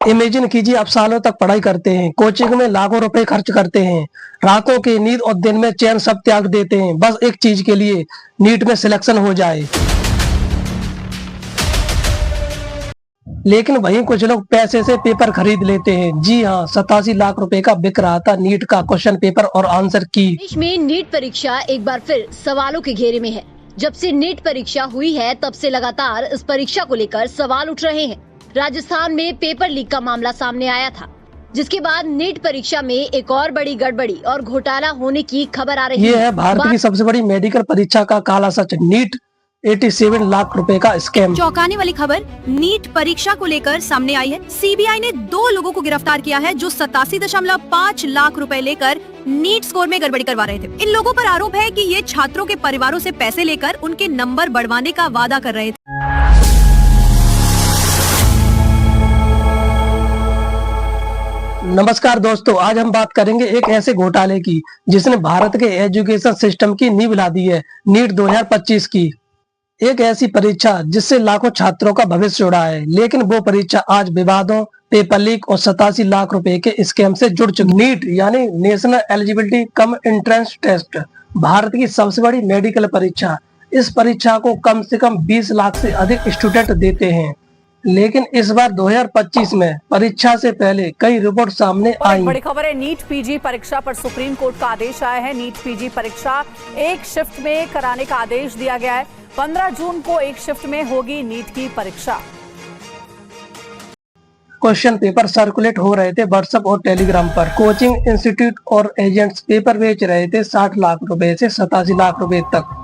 Imagine कीजिए, आप सालों तक पढ़ाई करते हैं, कोचिंग में लाखों रुपए खर्च करते हैं, रातों की नींद और दिन में चैन सब त्याग देते हैं, बस एक चीज के लिए, नीट में सिलेक्शन हो जाए। लेकिन वहीं कुछ लोग पैसे से पेपर खरीद लेते हैं। जी हाँ, 87 लाख रुपए का बिक रहा था नीट का क्वेश्चन पेपर और आंसर की। देश में नीट परीक्षा एक बार फिर सवालों के घेरे में है। जब से नीट परीक्षा हुई है तब से लगातार इस परीक्षा को लेकर सवाल उठ रहे हैं। राजस्थान में पेपर लीक का मामला सामने आया था, जिसके बाद नीट परीक्षा में एक और बड़ी गड़बड़ी और घोटाला होने की खबर आ रही है। ये है भारत की सबसे बड़ी मेडिकल परीक्षा का काला सच, नीट 87 लाख रुपए का स्कैम। चौंकाने वाली खबर नीट परीक्षा को लेकर सामने आई है। सीबीआई ने 2 लोगों को गिरफ्तार किया है जो 87.5 लाख रुपए लेकर नीट स्कोर में गड़बड़ी करवा रहे थे। इन लोगों पर आरोप है कि ये छात्रों के परिवारों से पैसे लेकर उनके नंबर बढ़वाने का वादा कर रहे थे। नमस्कार दोस्तों, आज हम बात करेंगे एक ऐसे घोटाले की जिसने भारत के एजुकेशन सिस्टम की नींव हिला दी है। नीट 2025 की एक ऐसी परीक्षा जिससे लाखों छात्रों का भविष्य जुड़ा है, लेकिन वो परीक्षा आज विवादों, पेपर लीक और 87 लाख रुपए के स्कैम से जुड़ चुकी। नीट यानी national eligibility cum entrance test, Bharat की सबसे बड़ी मेडिकल परीक्षा। इस परीक्षा को कम से कम 20 लाख से अधिक स्टूडेंट देते हैं, लेकिन इस बार 2025 में परीक्षा से पहले कई रिपोर्ट सामने आई। बड़ी खबर है, नीट पीजी परीक्षा पर सुप्रीम कोर्ट का आदेश आया है। नीट पीजी परीक्षा एक शिफ्ट में कराने का आदेश दिया गया है। 15 जून को एक शिफ्ट में होगी नीट की परीक्षा। क्वेश्चन पेपर सर्कुलेट हो रहे थे व्हाट्सएप और टेलीग्राम पर। कोचिंग इंस्टीट्यूट और एजेंट्स पेपर बेच रहे थे 60 लाख रुपए से 87 लाख रुपए तक।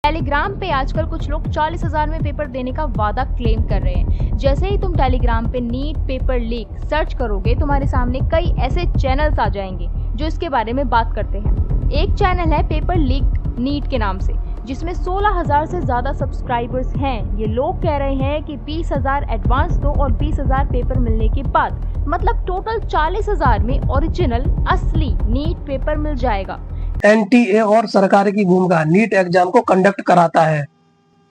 टेलीग्राम पे आजकल कुछ लोग 40,000 में पेपर देने का वादा क्लेम कर रहे हैं। जैसे ही तुम टेलीग्राम पे नीट पेपर लीक सर्च करोगे, तुम्हारे सामने कई ऐसे चैनल्स आ जाएंगे जो इसके बारे में बात करते हैं। एक चैनल है पेपर लीक नीट के नाम से, जिसमें 16,000 से ज्यादा सब्सक्राइबर्स हैं। ये लोग कह रहे हैं कि 20,000 एडवांस दो और 20,000 पेपर मिलने के बाद, मतलब टोटल 40,000 में ओरिजिनल असली नीट पेपर मिल जाएगा। एनटीए और सरकार की भूमिका नीट एग्जाम को कंडक्ट कराता है।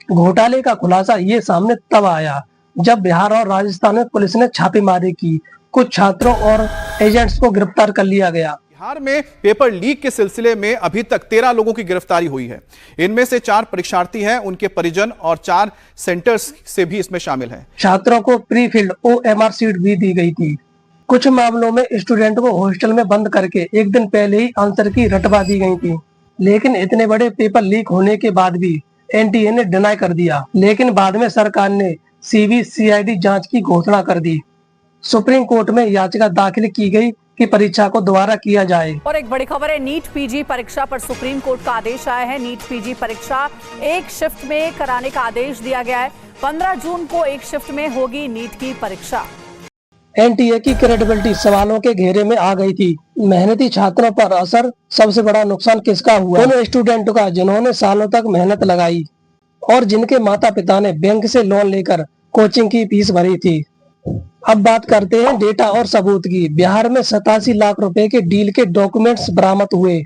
घोटाले का खुलासा ये सामने तब आया जब बिहार और राजस्थान में पुलिस ने छापेमारी की। कुछ छात्रों और एजेंट्स को गिरफ्तार कर लिया गया। बिहार में पेपर लीक के सिलसिले में अभी तक 13 लोगों की गिरफ्तारी हुई है। इनमें से 4 परीक्षार्थी हैं, उनके परिजन और 4 सेंटर्स से भी इसमें शामिल हैं। छात्रों को प्री फील्ड OMR सीट भी दी गई थी। कुछ मामलों में स्टूडेंट को हॉस्टल में बंद करके एक दिन पहले ही आंसर की रटवा दी गई थी। लेकिन इतने बड़े पेपर लीक होने के बाद भी एनटीए ने डिनाई कर दिया। लेकिन बाद में सरकार ने CBCID जांच की घोषणा कर दी। सुप्रीम कोर्ट में याचिका दाखिल की गई कि परीक्षा को दोबारा किया जाए। और एक बड़ी खबर है, नीट पीजी परीक्षा पर सुप्रीम कोर्ट का आदेश आया है। नीट पीजी परीक्षा एक शिफ्ट में कराने का आदेश दिया गया है। 15 जून को एक शिफ्ट में होगी नीट की परीक्षा। एनटीए की क्रेडिबिलिटी सवालों के घेरे में आ गई थी। मेहनती छात्रों पर असर, सबसे बड़ा नुकसान किसका हुआ? उन स्टूडेंटों का जिन्होंने सालों तक मेहनत लगाई और जिनके माता पिता ने बैंक से लोन लेकर कोचिंग की फीस भरी थी। अब बात करते हैं डेटा और सबूत की। बिहार में 87 लाख रुपए के डील के डॉक्यूमेंट्स बरामद हुए।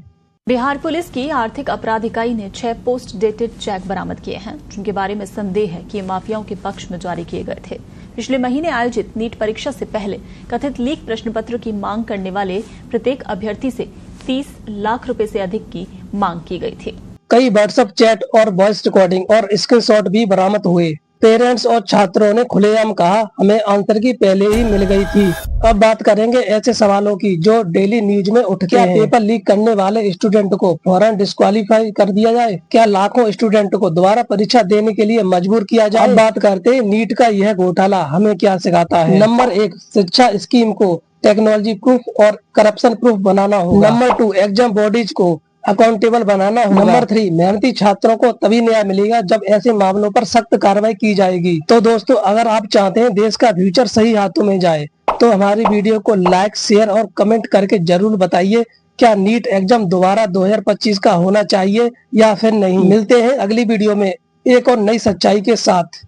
बिहार पुलिस की आर्थिक अपराध इकाई ने 6 पोस्ट डेटेड चेक बरामद किए हैं, जिनके बारे में संदेह है कि माफियाओं के पक्ष में जारी किए गए थे। पिछले महीने आयोजित नीट परीक्षा से पहले कथित लीक प्रश्न पत्र की मांग करने वाले प्रत्येक अभ्यर्थी से 30 लाख रुपए से अधिक की मांग की गई थी। कई व्हाट्सएप चैट और वॉइस रिकॉर्डिंग और स्क्रीनशॉट भी बरामद हुए। पेरेंट्स और छात्रों ने खुलेआम कहा, हमें आंसर की पहले ही मिल गई थी। अब बात करेंगे ऐसे सवालों की जो डेली न्यूज में उठते हैं। पेपर लीक करने वाले स्टूडेंट को फौरन डिस्क्वालीफाई कर दिया जाए? क्या लाखों स्टूडेंट को दोबारा परीक्षा देने के लिए मजबूर किया जाए? अब बात करते हैं नीट का यह घोटाला हमें क्या सिखाता है। नंबर 1, शिक्षा स्कीम को टेक्नोलॉजी प्रूफ और करप्शन प्रूफ बनाना होगा। नंबर 2, एग्जाम बॉडीज को अकाउंटेबल बनाना होगा। नंबर 3, मेहनती छात्रों को तभी न्याय मिलेगा जब ऐसे मामलों पर सख्त कार्रवाई की जाएगी। तो दोस्तों, अगर आप चाहते हैं देश का फ्यूचर सही हाथों में जाए तो हमारी वीडियो को लाइक, शेयर और कमेंट करके जरूर बताइए, क्या नीट एग्जाम दोबारा 2025 का होना चाहिए या फिर नहीं। मिलते हैं अगली वीडियो में एक और नई सच्चाई के साथ।